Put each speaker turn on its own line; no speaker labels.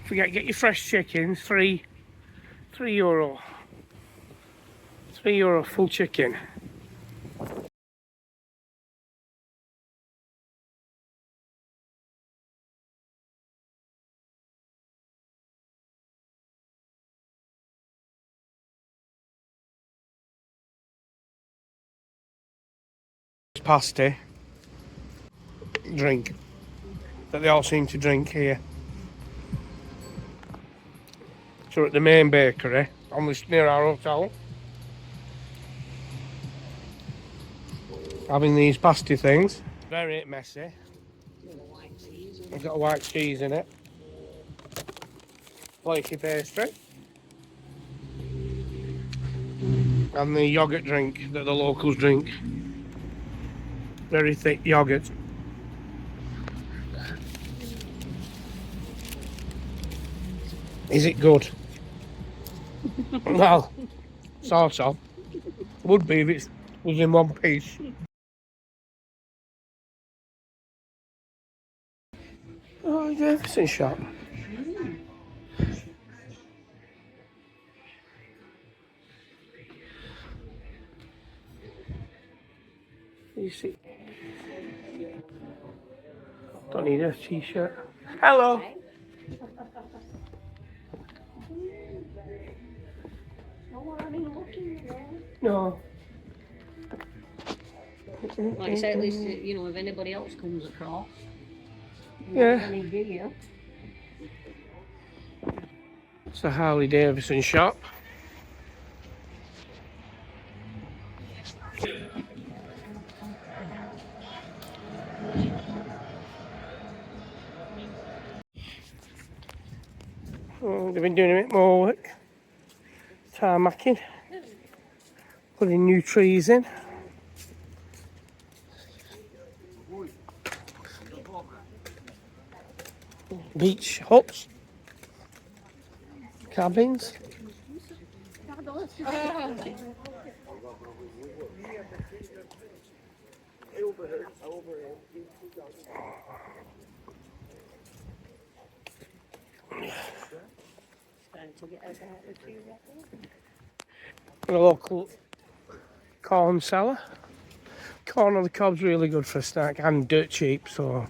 Forget, get your fresh chickens, €3. €3 full chicken. Pasty drink that they all seem to drink here. So we're at the main bakery, almost near our hotel, having these pasty things. Very messy. It's got a white cheese in it. Flaky pastry. And the yoghurt drink that the locals drink. Very thick yoghurt. Is it good? Well, sort of. Would be if it was in one piece. Oh, the Davidson shop. You see? Don't need a t-shirt. Hello. No.
Like I say, at least, you know, if anybody else comes across,
Yeah.
any video.
It's a Harley Davidson shop. Oh, they've been doing a bit more work. Tarmacking. Putting new trees in. Beach huts. Cabins. A local corn seller. Corn on the cob's really good for a snack and dirt cheap, so